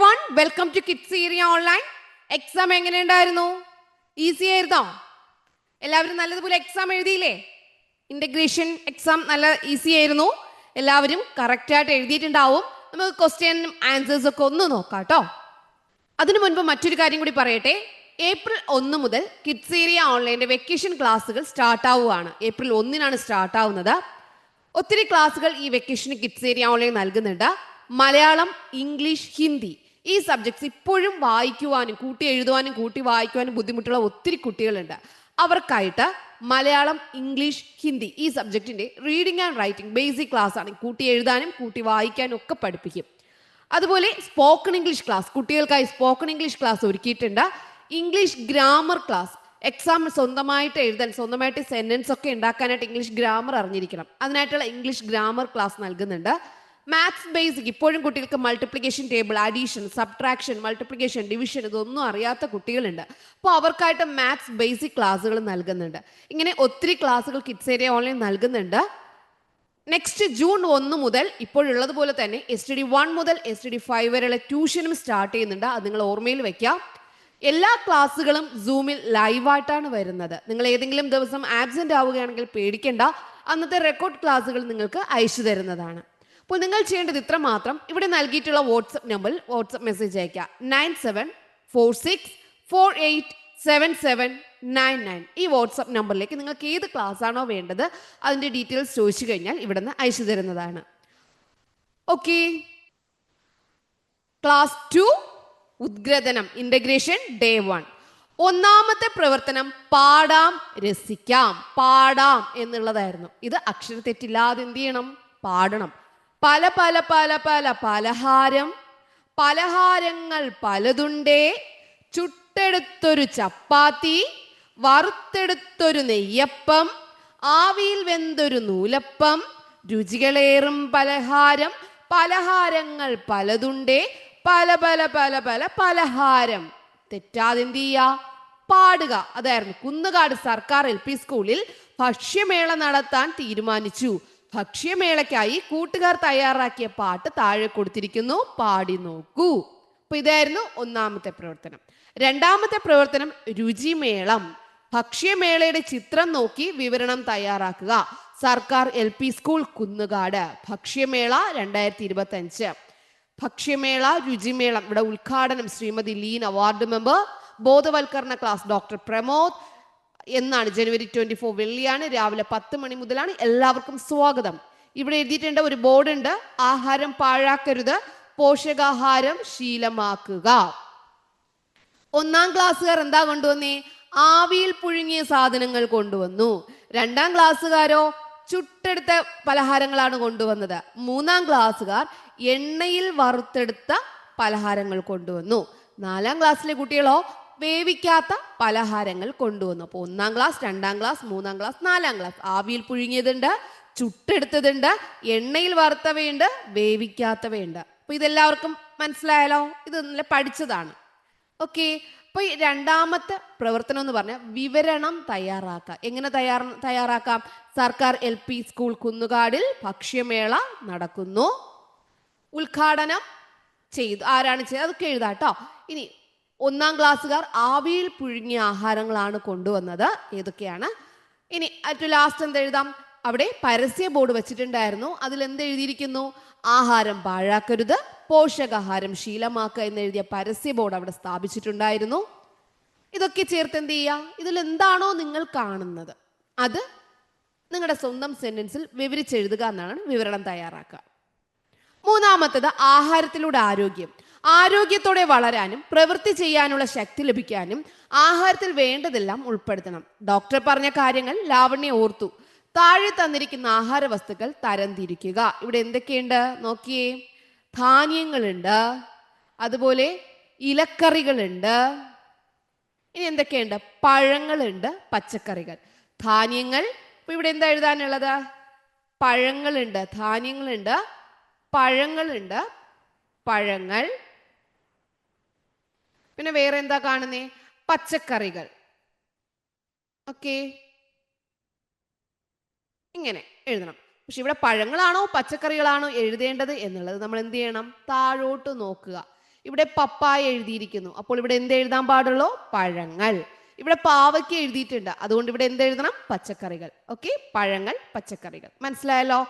everyone, welcome to Kids Area Online. Exam എങ്ങനെയുണ്ടായിരുന്നു? Easy ആയിരുന്നോ? എല്ലാവരും നല്ലതുപോലെ എക്സാം എഴുതിയില്ലേ? ഇന്റഗ്രേഷൻ എക്സാം നല്ല ഈസി ആയിരുന്നു. എല്ലാവരും കറക്റ്റായിട്ട് എഴുതിയിട്ടുണ്ടാവും. നമുക്ക് ക്വസ്റ്റ്യനും ആൻസേഴ്സ് ഒക്കെ ഒന്ന് നോക്കാം കേട്ടോ. അതിനു മുൻപ് മറ്റൊരു കാര്യം കൂടി പറയട്ടെ. ഏപ്രിൽ 1 മുതൽ കിഡ്സ് ഏരിയ ഓൺലൈൻ്റെ വെക്കേഷൻ ക്ലാസ്സുകൾ സ്റ്റാർട്ട് ആവുകയാണ്. ഏപ്രിൽ 1-നാണ് സ്റ്റാർട്ട് ആവുന്നത്. ഒത്തിരി ക്ലാസ്സുകൾ ഈ വെക്കേഷന് കിഡ്സ് ഏരിയ ഓൺലൈൻ നൽകുന്നുണ്ട്. മലയാളം, ഇംഗ്ലീഷ്, ഹിന്ദി ഈ സബ്ജക്ട്സ് ഇപ്പോഴും വായിക്കുവാനും കൂട്ടി എഴുതുവാനും കൂട്ടി വായിക്കുവാനും ബുദ്ധിമുട്ടുള്ള ഒത്തിരി കുട്ടികളുണ്ട്. അവർക്കായിട്ട് മലയാളം, ഇംഗ്ലീഷ്, ഹിന്ദി ഈ സബ്ജക്റ്റിൻ്റെ reading and writing basic class ആണ്. കൂട്ടി എഴുതാനും കൂട്ടി വായിക്കാനും ഒക്കെ പഠിപ്പിക്കും. അതുപോലെ സ്പോക്കൺ ഇംഗ്ലീഷ് ക്ലാസ്, കുട്ടികൾക്കായി സ്പോക്കൺ ഇംഗ്ലീഷ് ക്ലാസ് ഒരുക്കിയിട്ടുണ്ട്. ഇംഗ്ലീഷ് ഗ്രാമർ ക്ലാസ്, എക്സാം സ്വന്തമായിട്ട് എഴുതാൻ, സ്വന്തമായിട്ട് സെന്റൻസ് ഒക്കെ ഉണ്ടാക്കാനായിട്ട് ഇംഗ്ലീഷ് ഗ്രാമർ അറിഞ്ഞിരിക്കണം. അതിനായിട്ടുള്ള ഇംഗ്ലീഷ് ഗ്രാമർ ക്ലാസ് നൽകുന്നുണ്ട്. മാത്സ് ബേസിക്, ഇപ്പോഴും കുട്ടികൾക്ക് multiplication table, addition, subtraction, multiplication, division ഇതൊന്നും അറിയാത്ത കുട്ടികളുണ്ട്. അപ്പോൾ അവർക്കായിട്ട് മാത്സ് ബേസിക് ക്ലാസ്സുകൾ നൽകുന്നുണ്ട്. ഇങ്ങനെ ഒത്തിരി ക്ലാസ്സുകൾ കിഡ്സ് ഏരിയ ഓൺലൈൻ നൽകുന്നുണ്ട്. നെക്സ്റ്റ് ജൂൺ 1 മുതൽ ഇപ്പോഴുള്ളതുപോലെ തന്നെ STD 1 മുതൽ STD 5 വരെയുള്ള ട്യൂഷനും സ്റ്റാർട്ട് ചെയ്യുന്നുണ്ട്. അത് നിങ്ങൾ ഓർമ്മയിൽ വെക്കാം. എല്ലാ ക്ലാസ്സുകളും സൂമിൽ ലൈവായിട്ടാണ് വരുന്നത്. നിങ്ങൾ ഏതെങ്കിലും ദിവസം ആബ്സെന്റ് ആവുകയാണെങ്കിൽ പേടിക്കേണ്ട, അന്നത്തെ റെക്കോർഡ് ക്ലാസ്സുകൾ നിങ്ങൾക്ക് അയച്ചു തരുന്നതാണ്. അപ്പോൾ നിങ്ങൾ ചെയ്യേണ്ടത് ഇത്ര മാത്രം. ഇവിടെ നൽകിയിട്ടുള്ള വാട്സപ്പ് നമ്പറിൽ വാട്സപ്പ് മെസ്സേജ് അയക്കുക. 9746487799 ഈ വാട്സപ്പ് നമ്പറിലേക്ക് നിങ്ങൾക്ക് ഏത് ക്ലാസ് ആണോ വേണ്ടത് അതിൻ്റെ ഡീറ്റെയിൽസ് ചോദിച്ചു കഴിഞ്ഞാൽ ഇവിടെ നിന്ന് അയച്ചു തരുന്നതാണ്. ഓക്കെ, ക്ലാസ് 2 ഉദ്ഗ്രഥനം ഇന്റഗ്രേഷൻ ഡേ 1. ഒന്നാമത്തെ പ്രവർത്തനം പാടാം രസിക്കാം. പാടാം എന്നുള്ളതായിരുന്നു. ഇത് അക്ഷരത്തെറ്റില്ലാതെ എന്ത് ചെയ്യണം? പാടണം. പല പല പല പല പലഹാരം, പലഹാരങ്ങൾ പലതുണ്ടേ, ചുട്ടെടുത്തൊരു ചപ്പാത്തി, വറുത്തെടുത്തൊരു നെയ്യപ്പം, ആവിയിൽ വെന്തൊരു നൂലപ്പം, രുചികളേറും പലഹാരം, പലഹാരങ്ങൾ പലതുണ്ടേ, പല പല പല പല പലഹാരം. തെറ്റാതെ എന്ത് ചെയ്യുക? പാടുക. അതായിരുന്നു. കുന്നുകാട് സർക്കാർ LP സ്കൂളിൽ ഭക്ഷ്യമേള നടത്താൻ തീരുമാനിച്ചു. ഭക്ഷ്യമേളയ്ക്കായി കൂട്ടുകാർ തയ്യാറാക്കിയ പാട്ട് താഴെ കൊടുത്തിരിക്കുന്നു, പാടി നോക്കൂ. അപ്പൊ ഇതായിരുന്നു ഒന്നാമത്തെ പ്രവർത്തനം. രണ്ടാമത്തെ പ്രവർത്തനം രുചിമേളം. ഭക്ഷ്യമേളയുടെ ചിത്രം നോക്കി വിവരണം തയ്യാറാക്കുക. സർക്കാർ LP സ്കൂൾ കുന്നുകാട് ഭക്ഷ്യമേള 2025. ഭക്ഷ്യമേള, രുചിമേളം ഇവിടെ ഉദ്ഘാടനം ശ്രീമതി ലീൻ, അവാർഡ് മെമ്പർ. ബോധവൽക്കരണ ക്ലാസ് ഡോക്ടർ പ്രമോദ്. എന്നാണ്? ജനുവരി 24 വെള്ളിയാണ്, രാവിലെ 10 മണി മുതലാണ്. എല്ലാവർക്കും സ്വാഗതം. ഇവിടെ എഴുതിയിട്ടുണ്ട്, ഒരു ബോർഡ് ഉണ്ട്, ആഹാരം പാഴാക്കരുത്, പോഷകാഹാരം ശീലമാക്കുക. 1-ാം ക്ലാസ്സുകാർ എന്താ കൊണ്ടുവന്നേ? ആവിയിൽ പുഴുങ്ങിയ സാധനങ്ങൾ കൊണ്ടുവന്നു. 2-ാം ക്ലാസ്സുകാരോ ചുട്ടെടുത്ത പലഹാരങ്ങളാണ് കൊണ്ടുവന്നത്. 3-ാം ക്ലാസ്സുകാർ എണ്ണയിൽ വറുത്തെടുത്ത പലഹാരങ്ങൾ കൊണ്ടുവന്നു. 4-ാം ക്ലാസ്സിലെ കുട്ടികളോ വേവിക്കാത്ത പലഹാരങ്ങൾ കൊണ്ടുവന്നു. അപ്പോൾ 1-ാം ക്ലാസ്, 2-ാം ക്ലാസ്, 3-ാം ക്ലാസ്, 4-ാം ക്ലാസ് ആവിയിൽ പുഴുങ്ങിയതുണ്ട്, ചുട്ടെടുത്തതുണ്ട്, എണ്ണയിൽ വറുത്തവയുണ്ട്, വേവിക്കാത്തവയുണ്ട്. അപ്പൊ ഇതെല്ലാവർക്കും മനസ്സിലായാലോ? ഇത് നല്ല പഠിച്ചതാണ്. ഓക്കെ. അപ്പൊ ഈ രണ്ടാമത്തെ പ്രവർത്തനം എന്ന് പറഞ്ഞാൽ വിവരണം തയ്യാറാക്കാം. എങ്ങനെ തയ്യാറാക്കാം? സർക്കാർ LP സ്കൂൾ കുന്നുകാടിൽ ഭക്ഷ്യമേള നടക്കുന്നു. ഉദ്ഘാടനം ചെയ്തു. ആരാണ് ചെയ്തത്? അതൊക്കെ എഴുതാട്ടോ. ഇനി 1-ാം ക്ലാസ്സുകാർ ആവിയിൽ പുഴുങ്ങിയ ആഹാരങ്ങളാണ് കൊണ്ടുവന്നത്. ഏതൊക്കെയാണ്? ഇനി ഏറ്റവും ലാസ്റ്റ് എന്ത് എഴുതാം? അവിടെ പരസ്യ ബോർഡ് വെച്ചിട്ടുണ്ടായിരുന്നു. അതിൽ എന്ത് എഴുതിയിരിക്കുന്നു? ആഹാരം പാഴാക്കരുത്, പോഷകാഹാരം ശീലമാക്കുക എന്നെഴുതിയ പരസ്യ ബോർഡ് അവിടെ സ്ഥാപിച്ചിട്ടുണ്ടായിരുന്നു. ഇതൊക്കെ ചേർത്ത് എന്ത് ചെയ്യുക? ഇതിൽ എന്താണോ നിങ്ങൾ കാണുന്നത് അത് നിങ്ങളുടെ സ്വന്തം സെന്റൻസിൽ വിവരിച്ചെഴുതുക എന്നാണ് വിവരണം തയ്യാറാക്കുക. 3-ാമത്തേത് ആഹാരത്തിലൂടെ ആരോഗ്യം. ആരോഗ്യത്തോടെ വളരാനും പ്രവൃത്തി ചെയ്യാനുള്ള ശക്തി ലഭിക്കാനും ആഹാരത്തിൽ വേണ്ടതെല്ലാം ഉൾപ്പെടുത്തണം. ഡോക്ടർ പറഞ്ഞ കാര്യങ്ങൾ ലാവണ്യ ഓർത്തു. താഴെ തന്നിരിക്കുന്ന ആഹാര വസ്തുക്കൾ തരംതിരിക്കുക. ഇവിടെ എന്തൊക്കെയുണ്ട് നോക്കിയേ? ധാന്യങ്ങളുണ്ട്, അതുപോലെ ഇലക്കറികളുണ്ട്. ഇനി എന്തൊക്കെയുണ്ട്? പഴങ്ങളുണ്ട്, പച്ചക്കറികൾ. ധാന്യങ്ങൾ, ഇപ്പൊ ഇവിടെ എന്താ എഴുതാനുള്ളത്? പഴങ്ങളുണ്ട്, ധാന്യങ്ങളുണ്ട്, പഴങ്ങളുണ്ട്, പഴങ്ങൾ. പിന്നെ വേറെ എന്താ കാണുന്നേ? പച്ചക്കറികൾ. ഓക്കെ, ഇങ്ങനെ എഴുതണം. പക്ഷെ ഇവിടെ പഴങ്ങളാണോ പച്ചക്കറികളാണോ എഴുതേണ്ടത് എന്നുള്ളത് നമ്മൾ എന്ത് ചെയ്യണം? താഴോട്ട് നോക്കുക. ഇവിടെ പപ്പായ എഴുതിയിരിക്കുന്നു. അപ്പോൾ ഇവിടെ എന്ത് എഴുതാൻ പാടുള്ളൂ? പഴങ്ങൾ. ഇവിടെ പാവയ്ക്ക് എഴുതിയിട്ടുണ്ട്. അതുകൊണ്ട് ഇവിടെ എന്ത് എഴുതണം? പച്ചക്കറികൾ. ഓക്കെ, പഴങ്ങൾ, പച്ചക്കറികൾ. മനസ്സിലായല്ലോ?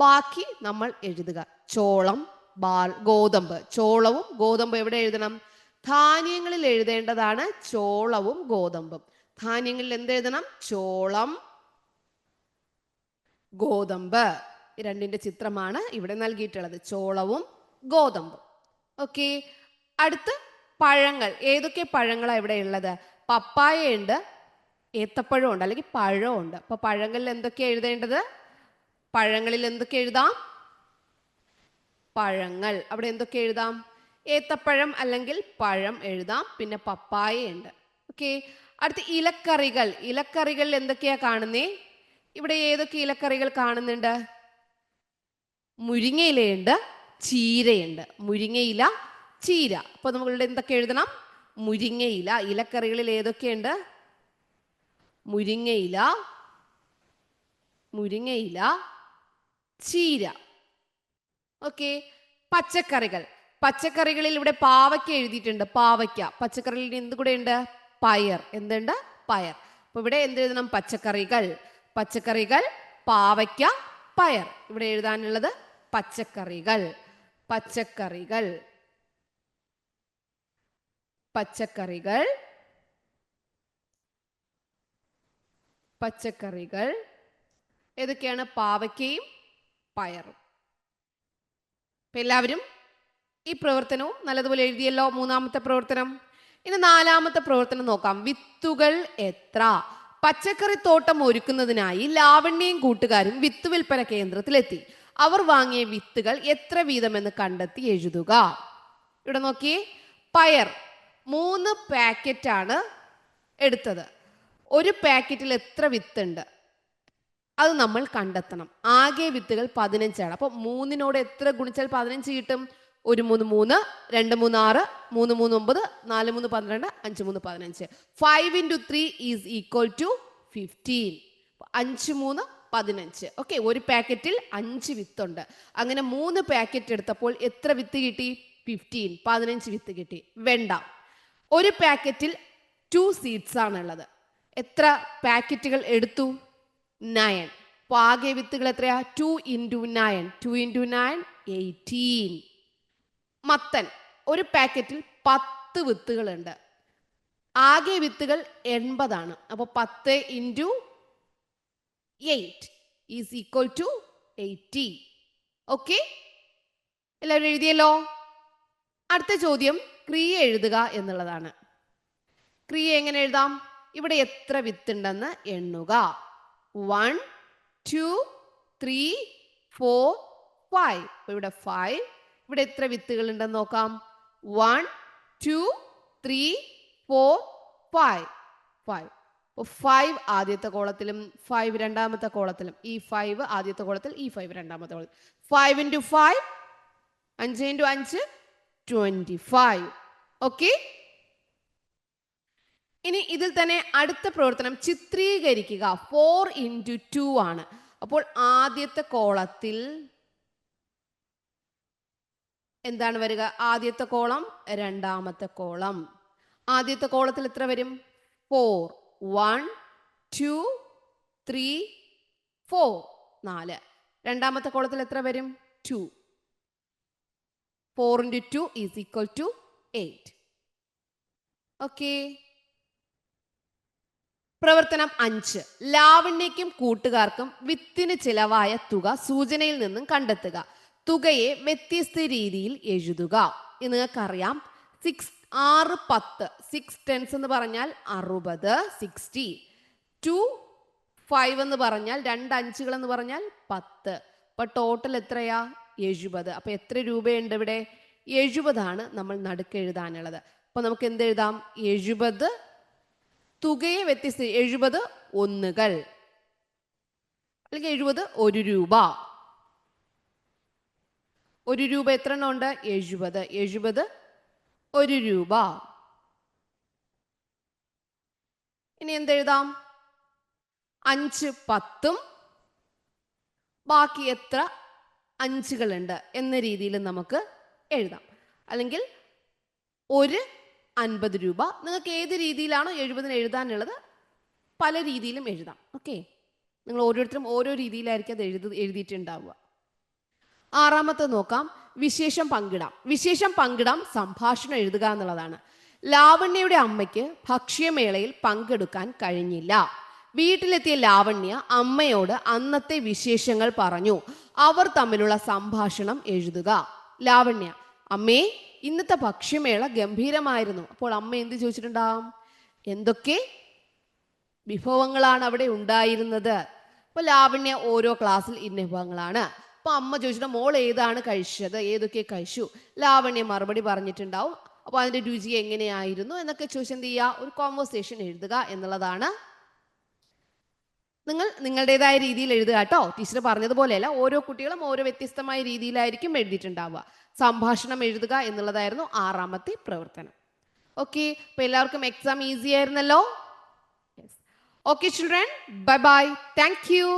ബാക്കി നമ്മൾ എഴുതുക. ചോളം, ഗോതമ്പ്. ചോളവും ഗോതമ്പും എവിടെ എഴുതണം? ധാന്യങ്ങളിൽ എഴുതേണ്ടതാണ് ചോളവും ഗോതമ്പും. ധാന്യങ്ങളിൽ എന്ത് എഴുതണം? ചോളം, ഗോതമ്പ്. രണ്ടിന്റെ ചിത്രമാണ് ഇവിടെ നൽകിയിട്ടുള്ളത്. ചോളവും ഗോതമ്പും. ഓക്കെ, അടുത്ത് പഴങ്ങൾ. ഏതൊക്കെ പഴങ്ങളാണ് ഇവിടെ ഉള്ളത്? പപ്പായ ഉണ്ട്, ഏത്തപ്പഴം ഉണ്ട്, അല്ലെങ്കിൽ പഴമുണ്ട്. അപ്പൊ പഴങ്ങളിൽ എന്തൊക്കെ എഴുതേണ്ടത്? പഴങ്ങളിൽ എന്തൊക്കെ എഴുതാം? പഴങ്ങൾ. അവിടെ എന്തൊക്കെ എഴുതാം? ഏത്തപ്പഴം അല്ലെങ്കിൽ പഴം എഴുതാം. പിന്നെ പപ്പായ ഉണ്ട്. ഓക്കെ, അടുത്ത് ഇലക്കറികൾ. ഇലക്കറികളിൽ എന്തൊക്കെയാ കാണുന്നേ? ഇവിടെ ഏതൊക്കെ ഇലക്കറികൾ കാണുന്നുണ്ട്? മുരിങ്ങയിലയുണ്ട്, ചീരയുണ്ട്. മുരിങ്ങയില, ചീര. അപ്പൊ നമ്മളുടെ എന്തൊക്കെ എഴുതണം? മുരിങ്ങയില. ഇലക്കറികളിൽ ഏതൊക്കെയുണ്ട്? മുരിങ്ങയില, മുരിങ്ങയില, ചീര. ഓക്കെ, പച്ചക്കറികൾ. പച്ചക്കറികളിൽ ഇവിടെ പാവയ്ക്ക എഴുതിയിട്ടുണ്ട്. പാവയ്ക്ക. പച്ചക്കറികളിൽ എന്ത് കൂടെ ഉണ്ട്? പയർ. എന്തുണ്ട്? പയർ. അപ്പൊ ഇവിടെ എന്ത് എഴുതണം? പച്ചക്കറികൾ. പച്ചക്കറികൾ, പാവയ്ക്ക, പയർ. ഇവിടെ എഴുതാനുള്ളത് പച്ചക്കറികൾ. പച്ചക്കറികൾ, പച്ചക്കറികൾ, പച്ചക്കറികൾ. ഏതൊക്കെയാണ്? പാവയ്ക്കയും പയറും. അപ്പൊ എല്ലാവരും ഈ പ്രവർത്തനവും നല്ലതുപോലെ എഴുതിയല്ലോ. മൂന്നാമത്തെ പ്രവർത്തനം. ഇനി നാലാമത്തെ പ്രവർത്തനം നോക്കാം. വിത്തുകൾ എത്ര? പച്ചക്കറി തോട്ടം ഒരുക്കുന്നതിനായി ലാവണ്യയും കൂട്ടുകാരും വിത്ത് വിൽപ്പന കേന്ദ്രത്തിലെത്തി. അവർ വാങ്ങിയ വിത്തുകൾ എത്ര വീതമെന്ന് കണ്ടെത്തി എഴുതുക. ഇവിടെ നോക്കിയേ, പയർ 3 പാക്കറ്റാണ് എടുത്തത്. ഒരു പാക്കറ്റിൽ എത്ര വിത്തുണ്ട് അത് നമ്മൾ കണ്ടെത്തണം. ആകെ വിത്തുകൾ 15 ആണ്. അപ്പൊ 3നോട് എത്ര ഗുണിച്ചാൽ 15 കിട്ടും? 1 3 3, 2 3 6, 3 3 9, 4 3 12, 5 3 15. 5 into 3 is equal to 15. 5 3 15. Okay, ഒരു പാക്കറ്റിൽ 5 വിത്തുണ്ട്. അങ്ങനെ 3 പാക്കറ്റ് എടുത്തപ്പോൾ എത്ര വിത്ത് കിട്ടി? 15 വിത്ത് കിട്ടി. വെണ്ട. ഒരു പാക്കറ്റിൽ 2 സീഡ്സ് ആണുള്ളത്. എത്ര പാക്കറ്റുകൾ എടുത്തു? 9. അപ്പോൾ ആകെ വിത്തുകൾ എത്രയാ? 2 into 9. 2 into 9, 18. മത്തൻ. ഒരു പാക്കറ്റിൽ 10 വിത്തുകളുണ്ട്. ആകെ വിത്തുകൾ 80 ആണ്. അപ്പോൾ 10 into 8 is equal to 80. Okay, എല്ലാവരും എഴുതിയല്ലോ. അടുത്ത ചോദ്യം ക്രിയ എഴുതുക എന്നുള്ളതാണ്. ക്രിയ എങ്ങനെ എഴുതാം? ഇവിടെ എത്ര വിത്തുണ്ടെന്ന് എണ്ണുക. 1 2 3 4 5. ഇവിടെ 5. ഇവിടെ എത്ര വിത്തുകൾ ഉണ്ടെന്ന് നോക്കാം. 1 2 3 4 5. 5. 5 ആദ്യത്തെ കോളത്തിലും 5 രണ്ടാമത്തെ കോളത്തിലും. ഈ 5 ആദ്യത്തെ കോളത്തിൽ, ഈ 5 രണ്ടാമത്തെ കോളത്തിൽ. 5 into 5, 5 into 5, 25. ഓക്കെ, ഇനി ഇതിൽ തന്നെ അടുത്ത പ്രവർത്തനം ചിത്രീകരിക്കുക. 4 into 2 ആണ്. അപ്പോൾ ആദ്യത്തെ കോളത്തിൽ എന്താണ് വരിക? ആദ്യത്തെ കോളം, രണ്ടാമത്തെ കോളം. ആദ്യത്തെ കോളത്തിൽ എത്ര വരും? 4. 1 2 3 4, 4. രണ്ടാമത്തെ കോളത്തിൽ എത്ര വരും? 2. 4 into 2 is equal to 8. Okay, പ്രവർത്തനം 5. ലാവണ്യയ്ക്കും കൂട്ടുകാർക്കും വിത്തിന് ചിലവായ തുക സൂചനയിൽ നിന്നും കണ്ടെത്തുക. തുകയെ വ്യത്യസ്ത രീതിയിൽ എഴുതുക. ഇത് നിങ്ങൾക്കറിയാം. 6 10. 6 tens എന്ന് പറഞ്ഞാൽ 60, 60. 2 5 എന്ന് പറഞ്ഞാൽ 2 അഞ്ചുകൾ എന്ന് പറഞ്ഞാൽ 10. അപ്പൊ ടോട്ടൽ എത്രയാ? 70. അപ്പൊ എത്ര രൂപയുണ്ട് ഇവിടെ? 70 ആണ് നമ്മൾ നടുക്ക് എഴുതാനുള്ളത്. അപ്പൊ നമുക്ക് എന്ത് എഴുതാം? 70. തുകയെ വ്യത്യസ്ത 70 ഒന്നുകൾ, അല്ലെങ്കിൽ 70 1 രൂപ. 1 രൂപ എത്ര എണ്ണം ഉണ്ട്? 70. 70 1 രൂപ. ഇനി എന്തെഴുതാം? 5 10ഉം ബാക്കി എത്ര അഞ്ചുകളുണ്ട് എന്ന രീതിയിൽ നമുക്ക് എഴുതാം. അല്ലെങ്കിൽ ഒരു 50 രൂപ. നിങ്ങൾക്ക് ഏത് രീതിയിലാണോ 70-ന് എഴുതാനുള്ളത് പല രീതിയിലും എഴുതാം. ഓക്കെ, നിങ്ങൾ ഓരോരുത്തരും ഓരോ രീതിയിലായിരിക്കും അത് എഴുതിയിട്ടുണ്ടാവുക. ആറാമത്തെ നോക്കാം, വിശേഷം പങ്കിടാം. വിശേഷം പങ്കിടാം സംഭാഷണം എഴുതുക എന്നുള്ളതാണ്. ലാവണ്യയുടെ അമ്മയ്ക്ക് ഭക്ഷ്യമേളയിൽ പങ്കെടുക്കാൻ കഴിഞ്ഞില്ല. വീട്ടിലെത്തിയ ലാവണ്യ അമ്മയോട് അന്നത്തെ വിശേഷങ്ങൾ പറഞ്ഞു. അവർ തമ്മിലുള്ള സംഭാഷണം എഴുതുക. ലാവണ്യ: അമ്മേ, ഇന്നത്തെ ഭക്ഷ്യമേള ഗംഭീരമായിരുന്നു. അപ്പോൾ അമ്മ എന്ത് ചോദിച്ചിട്ടുണ്ടാവും? എന്തൊക്കെ വിഭവങ്ങളാണ് അവിടെ ഉണ്ടായിരുന്നത്? അപ്പൊ ലാവണ്യ ഓരോ ക്ലാസ്സിൽ ഇന്ന വിഭവങ്ങളാണ്. അപ്പൊ അമ്മ ചോദിച്ചിട്ട് മോൾ ഏതാണ് കഴിച്ചത്, ഏതൊക്കെ കഴിച്ചു? ലാവണ്യ മറുപടി പറഞ്ഞിട്ടുണ്ടാവും. അപ്പൊ അതിന്റെ രുചി എങ്ങനെയായിരുന്നു എന്നൊക്കെ ചോദിച്ചാൽ എന്ത് ചെയ്യുക? ഒരു കോൺവെർസേഷൻ എഴുതുക എന്നുള്ളതാണ്. നിങ്ങൾ നിങ്ങളുടേതായ രീതിയിൽ എഴുതുക കേട്ടോ. ടീച്ചർ പറഞ്ഞതുപോലെയല്ല, ഓരോ കുട്ടികളും ഓരോ വ്യത്യസ്തമായ രീതിയിലായിരിക്കും എഴുതിയിട്ടുണ്ടാവുക. സംഭാഷണം എഴുതുക എന്നുള്ളതായിരുന്നു ആറാമത്തെ പ്രവർത്തനം. ഓക്കെ, അപ്പൊ എല്ലാവർക്കും എക്സാം ഈസി ആയിരുന്നല്ലോ. Okay children, bye bye, thank you.